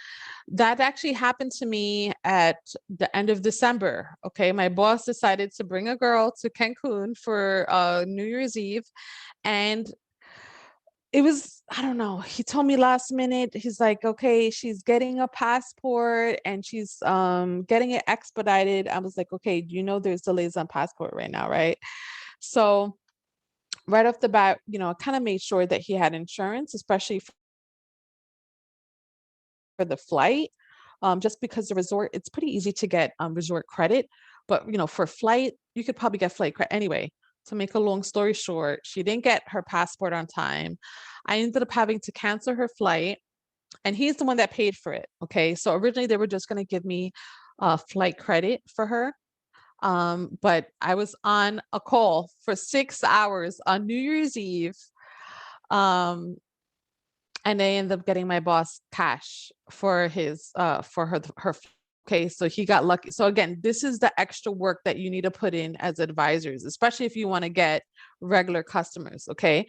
that actually happened to me at the end of December. Okay, my boss decided to bring a girl to Cancun for New Year's Eve, and it was, I don't know, he told me last minute, he's like, okay, she's getting a passport and she's getting it expedited. I was like, okay, there's delays on passport right now, right? So right off the bat, I kind of made sure that he had insurance, especially for the flight. Just because the resort, it's pretty easy to get resort credit, but for flight, you could probably get flight credit anyway. To make a long story short, she didn't get her passport on time. I ended up having to cancel her flight, and he's the one that paid for it. Okay, so originally they were just going to give me flight credit for her. But I was on a call for 6 hours on New Year's Eve. And I ended up getting my boss cash for her. Okay, so he got lucky. So again, this is the extra work that you need to put in as advisors, especially if you want to get regular customers. Okay,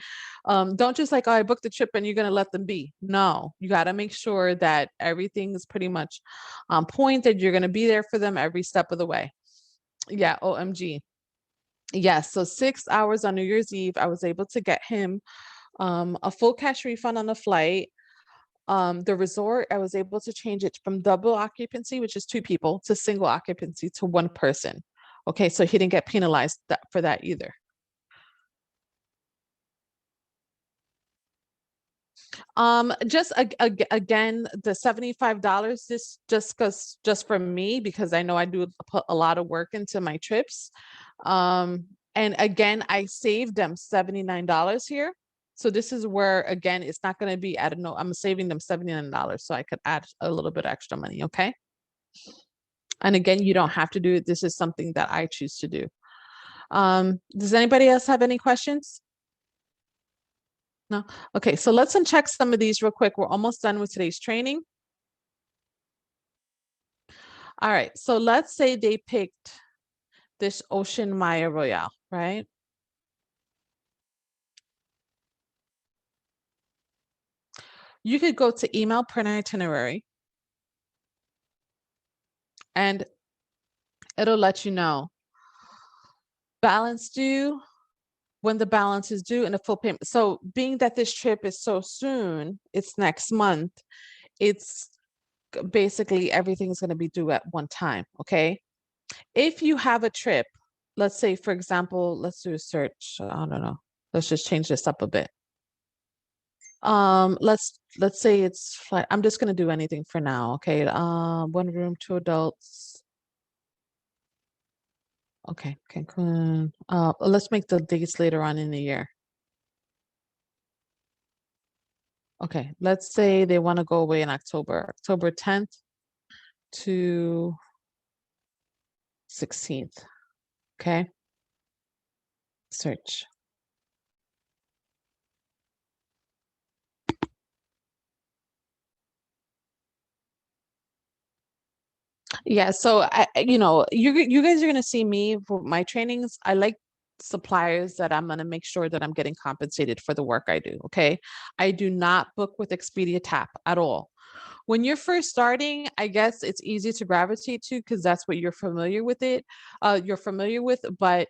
don't just like, oh, I booked the trip and you're gonna let them be. No, you got to make sure that everything is pretty much on point, that you're gonna be there for them every step of the way. Yeah, OMG. Yes, so 6 hours on New Year's Eve, I was able to get him a full cash refund on the flight. The resort, I was able to change it from double occupancy, which is 2 people, to single occupancy to 1 person. Okay, so he didn't get penalized for that either. Just again, the $75, this just goes just for me, because I know I do put a lot of work into my trips. And again, I saved them $79 here. So this is where, again, it's not going to be at no, I'm saving them $79 so I could add a little bit extra money. Okay. And again, you don't have to do it. This is something that I choose to do. Does anybody else have any questions? No? Okay, so let's uncheck some of these real quick. We're almost done with today's training. All right, so let's say they picked this Ocean Maya Royale, right? You could go to email print itinerary and it'll let you know balance due, when the balance is due, and the full payment. So being that this trip is so soon, it's next month, it's basically everything's going to be due at one time. Okay. If you have a trip, let's say, for example, let's do a search. I don't know. Let's just change this up a bit. Let's say it's flight. I'm just going to do anything for now. Okay. One room, 2 adults. Okay. Cancun. Let's make the dates later on in the year. Okay, let's say they want to go away in October 10th to 16th. Okay, search. Yeah, so you guys are gonna see me for my trainings. I like suppliers that I'm gonna make sure that I'm getting compensated for the work I do. Okay, I do not book with Expedia Tap at all. When you're first starting, I guess it's easy to gravitate to because that's what you're familiar with but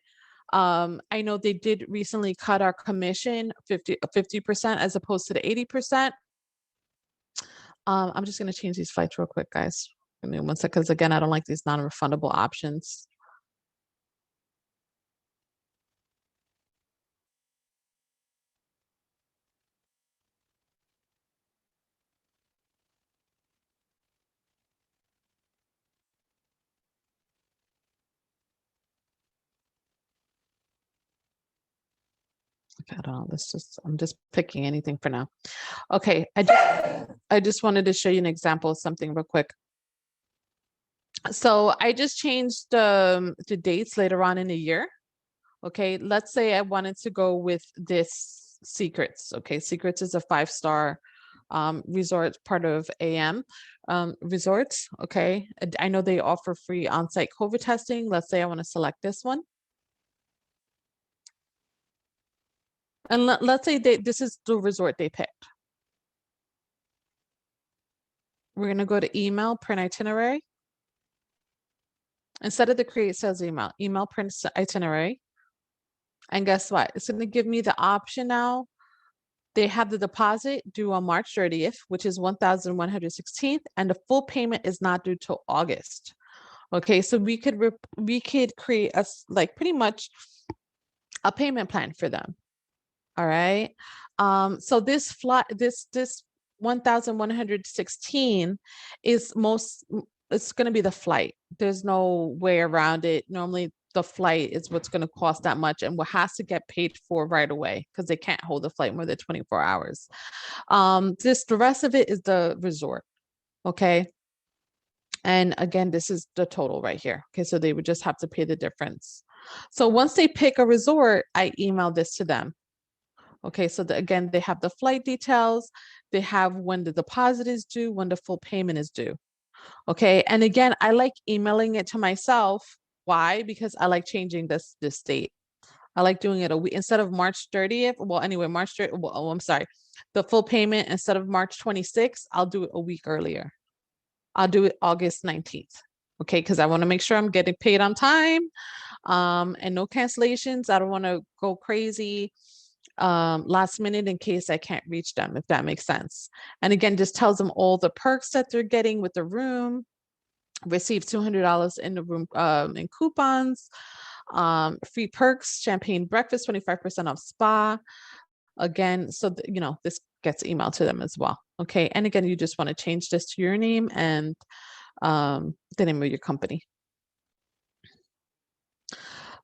I know they did recently cut our commission 50% as opposed to the 80%. I'm just going to change these flights real quick, guys. Give me 1 second, because again, I don't like these non-refundable options. Okay, I don't know. I'm just picking anything for now. Okay, I just wanted to show you an example of something real quick. So I just changed the dates later on in the year. Okay, let's say I wanted to go with this Secrets. Okay, Secrets is a 5-star resort, part of AM resorts. Okay, I know they offer free on-site COVID testing. Let's say I want to select this one. And let's say this is the resort they picked. We're going to go to email, print itinerary. Instead of the create sales email, print itinerary. And guess what? It's going to give me the option now. They have the deposit due on March 30th, which is 1,116, and the full payment is not due till August. Okay, so we could create pretty much a payment plan for them. All right. So this 1,116 is it's going to be the flight. There's no way around it. Normally the flight is what's going to cost that much and what has to get paid for right away because they can't hold the flight more than 24 hours. The rest of it is the resort. Okay. And again, this is the total right here. Okay. So they would just have to pay the difference. So once they pick a resort, I email this to them. Okay, so again, they have the flight details, they have when the deposit is due, when the full payment is due. Okay, and again, I like emailing it to myself. Why? Because I like changing this date. I like doing it a week instead of March 30th. Well, anyway, March 30th. Well, I'm sorry. The full payment instead of March 26th, I'll do it a week earlier. I'll do it August 19th. Okay, because I want to make sure I'm getting paid on time. And no cancellations. I don't want to go crazy last minute in case I can't reach them, if that makes sense. And again, just tells them all the perks that they're getting with the room, receive $200 in the room in coupons, free perks, champagne breakfast, 25% off spa. Again, so this gets emailed to them as well. Okay, and again, you just want to change this to your name and the name of your company.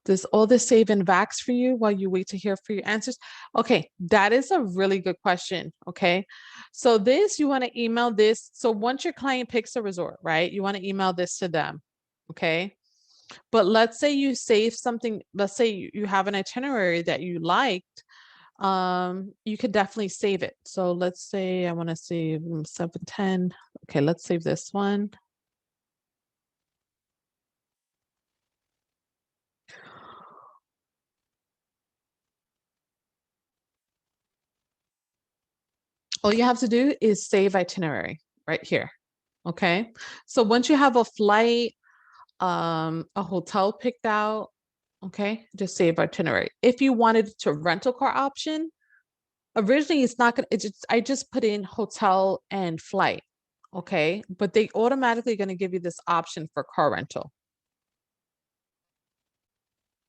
Does all this save in VAX for you while you wait to hear for your answers? Okay, that is a really good question. Okay, so you want to email this. So once your client picks a resort, right, you want to email this to them. Okay, but let's say you save something. Let's say you have an itinerary that you liked, you could definitely save it. So let's say I want to save 710. Okay, let's save this one. All you have to do is save itinerary right here. Okay, so once you have a flight, a hotel picked out, okay, just save itinerary. If you wanted to rental car option, originally it's not gonna, it's just, I just put in hotel and flight, okay, but they automatically going to give you this option for car rental.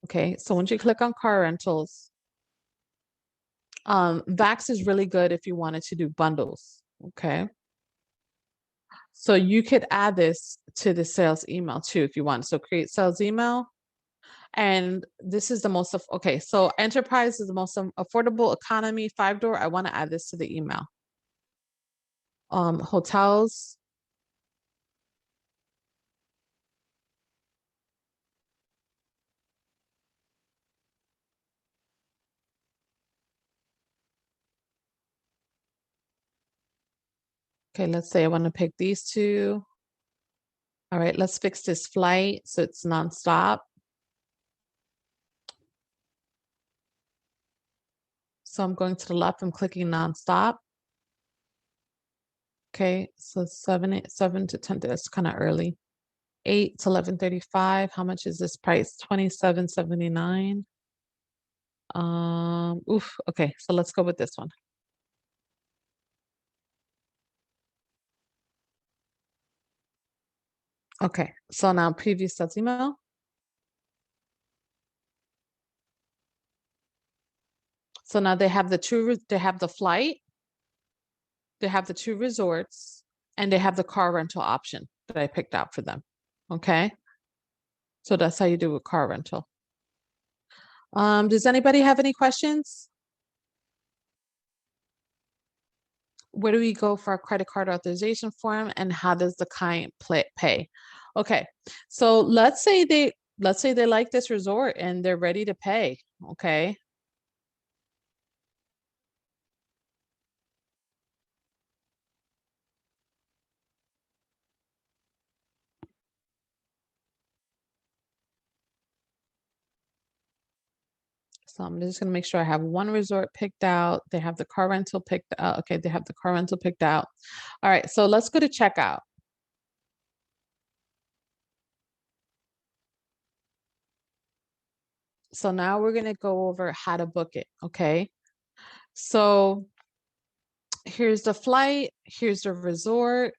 Okay, so once you click on car rentals, Vax is really good if you wanted to do bundles. Okay, so you could add this to the sales email too if you want. So create sales email. And this is the most of, okay, so enterprise is the most affordable economy 5-door. I want to add this to the email. Hotels. Okay, let's say I want to pick these two. All right, let's fix this flight so it's nonstop. So I'm going to the left, I'm clicking nonstop. Okay, so 7 to 10, that's kind of early. 8 to 11:35. How much is this price? $27.79. Oof, okay, so let's go with this one. Okay, so now previous sales email. So now they have the they have the flight, they have the 2 resorts, and they have the car rental option that I picked out for them. Okay. So that's how you do with car rental. Does anybody have any questions? Where do we go for our credit card authorization form, and how does the client pay? Okay. So let's say they like this resort and they're ready to pay. Okay. So I'm just going to make sure I have one resort picked out. They have the car rental picked out. Okay, they have the car rental picked out. All right, so let's go to checkout. So now we're going to go over how to book it. Okay, so here's the flight. Here's the resort.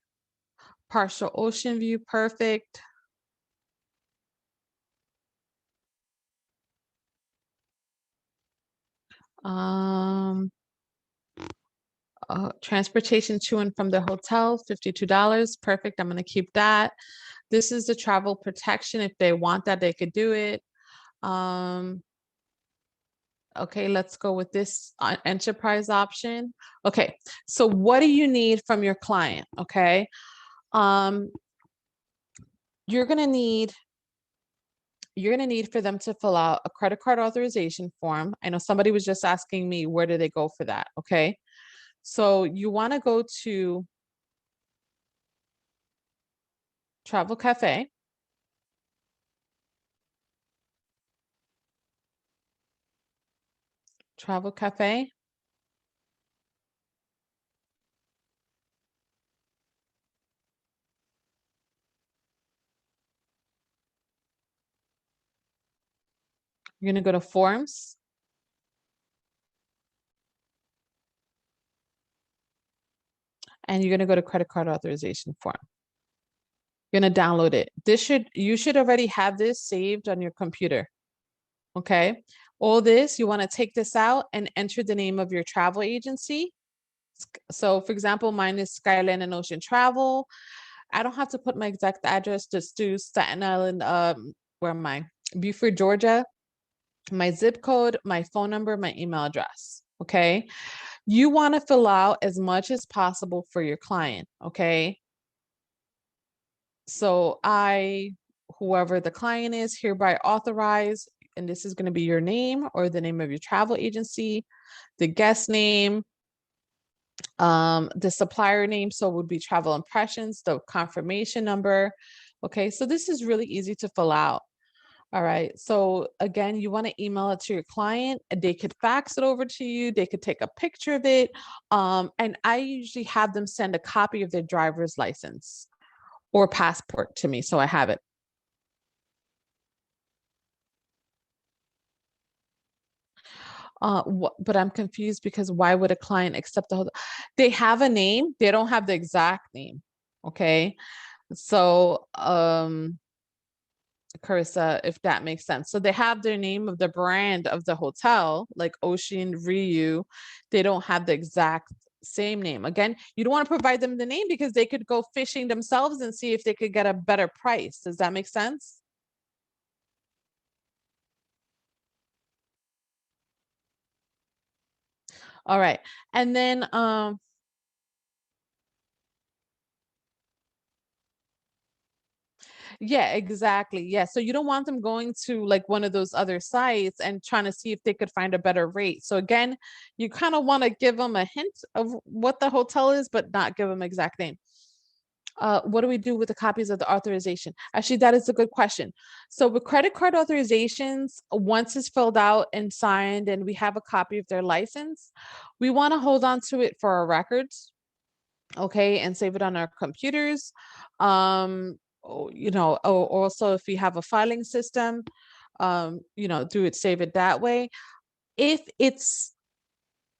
Partial ocean view, perfect. Transportation to and from the hotel, $52. Perfect. I'm going to keep that. This is the travel protection. If they want that, they could do it. Okay, let's go with this enterprise option. Okay, so what do you need from your client? Okay, you're gonna need for them to fill out a credit card authorization form. I know somebody was just asking me where do they go for that. Okay, so you want to go to Travel Cafe. Travel Cafe. You're gonna go to Forms. And you're gonna go to Credit Card Authorization Form. You're gonna download it. You should already have this saved on your computer. Okay. All this, you want to take this out and enter the name of your travel agency. So for example, mine is Skyline and Ocean Travel. I don't have to put my exact address, just do Staten Island, where am I? Beaufort, Georgia, my zip code, my phone number, my email address. Okay. You want to fill out as much as possible for your client. Okay. So whoever the client is, hereby authorize and this is going to be your name or the name of your travel agency, the guest name, the supplier name, so it would be travel impressions, the confirmation number. Okay, so this is really easy to fill out. All right, so again, you want to email it to your client, and they could fax it over to you, they could take a picture of it, and I usually have them send a copy of their driver's license or passport to me, so I have it. But I'm confused because why would a client accept the whole? They have a name, they don't have the exact name. Okay, so Carissa, if that makes sense. So they have their name of the brand of the hotel, like Ocean Ryu. They don't have the exact same name. Again, you don't want to provide them the name because they could go fishing themselves and see if they could get a better price. Does that make sense? All right. And then yeah, exactly. Yeah. So you don't want them going to like one of those other sites and trying to see if they could find a better rate. So again, you kind of want to give them a hint of what the hotel is, but not give them exact name. What do we do with the copies of the authorization? Actually, that is a good question. So with credit card authorizations, once it's filled out and signed and we have a copy of their license, we want to hold on to it for our records, okay, and save it on our computers. You know, also if we have a filing system, you know, do it, save it that way. If it's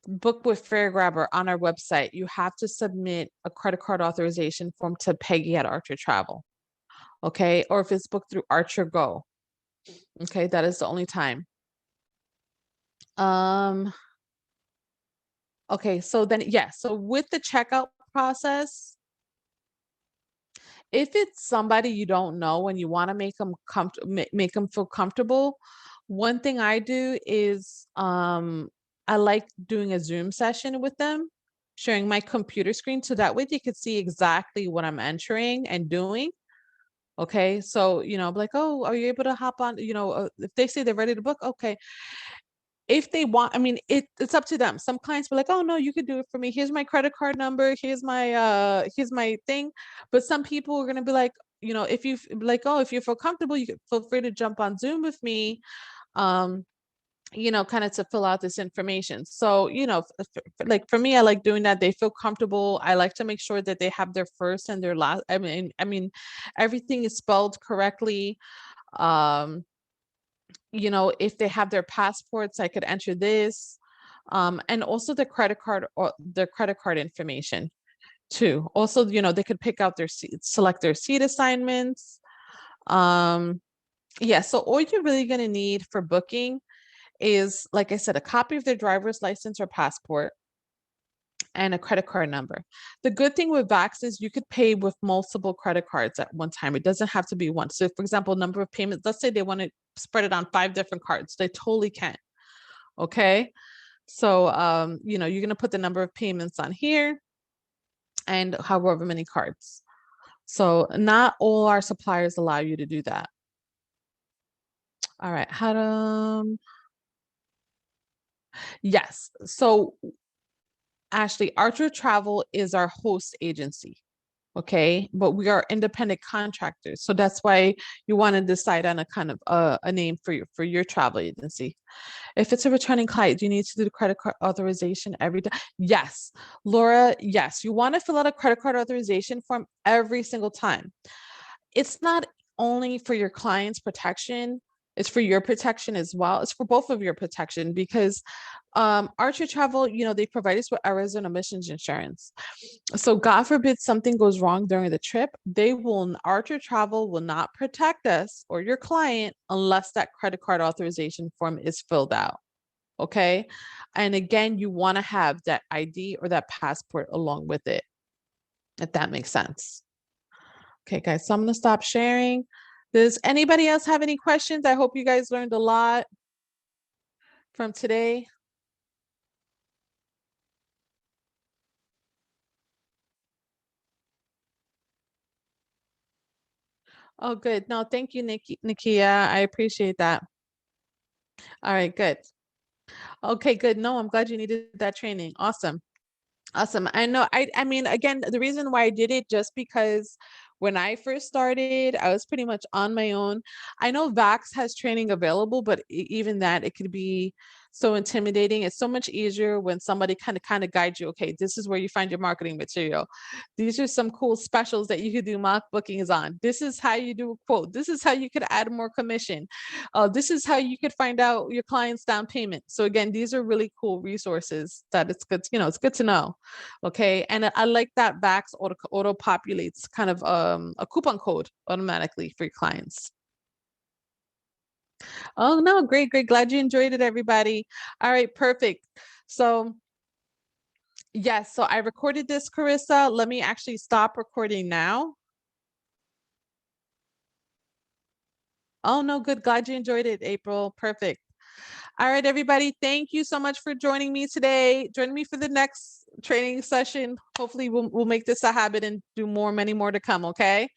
booked with Fairgrabber on our website, you have to submit a credit card authorization form to Peggy at Archer Travel. Okay. Or if it's booked through Archer Go. Okay. That is the only time. Um, okay. So then, yeah. So with the checkout process, if it's somebody you don't know and you want to make them make them feel comfortable, one thing I do is I like doing a Zoom session with them, sharing my computer screen so that way they could see exactly what I'm entering and doing. Okay, so you know, like, oh, are you able to hop on? You know, if they say they're ready to book, okay. If they want, I mean, it's up to them. Some clients be like, oh no, you could do it for me. Here's my credit card number. Here's my thing. But some people are gonna be like, you know, if you like, oh, if you feel comfortable, you can feel free to jump on Zoom with me. Um, you know, kind of to fill out this information. So, you know, like for me, I like doing that. They feel comfortable. I like to make sure that they have their first and their last. I mean, everything is spelled correctly. Um, you know, if they have their passports, I could enter this. And also the credit card or the credit card information too. Also, you know, they could pick out their seat, select their seat assignments. Um, yeah, so all you're really going to need for booking is, like I said, a copy of their driver's license or passport and a credit card number. The good thing with Vax is you could pay with multiple credit cards at one time. It doesn't have to be one. So, for example, number of payments, let's say they want to spread it on 5 different cards, they totally can. Okay. So, you know, you're going to put the number of payments on here and however many cards. So, not all our suppliers allow you to do that. All right. How to, yes. So, Ashley, Archer Travel is our host agency. Okay, but we are independent contractors, so that's why you want to decide on a kind of a name for your travel agency. If it's a returning client, do you need to do the credit card authorization every day? Yes, Laura, yes, you want to fill out a credit card authorization form every single time. It's not only for your client's protection, it's for your protection as well. It's for both of your protection because Archer Travel, you know, they provide us with errors and omissions insurance. So God forbid something goes wrong during the trip, Archer Travel will not protect us or your client unless that credit card authorization form is filled out. Okay. And again, you want to have that ID or that passport along with it, if that makes sense. Okay, guys, so I'm gonna stop sharing. Does anybody else have any questions? I hope you guys learned a lot from today. Oh, good. No, thank you, Nikia. I appreciate that. All right, good. Okay, good. No, I'm glad you needed that training. Awesome. Awesome. I know. I mean, again, the reason why I did it just because when I first started, I was pretty much on my own. I know Vax has training available, but even that, it could be so intimidating. It's so much easier when somebody kind of guides you. Okay, this is where you find your marketing material. These are some cool specials that you could do mock bookings on. This is how you do a quote. This is how you could add more commission. This is how you could find out your client's down payment. So again, these are really cool resources that it's good, it's good to know. Okay. And I like that Vax auto populates kind of a coupon code automatically for your clients. Oh no, great, great. Glad you enjoyed it, everybody. All right, perfect. So yes, so I recorded this, Carissa. Let me actually stop recording now. Oh no, good. Glad you enjoyed it, April. Perfect. All right, everybody. Thank you so much for joining me today. Join me for the next training session. Hopefully we'll make this a habit and do many more to come. Okay.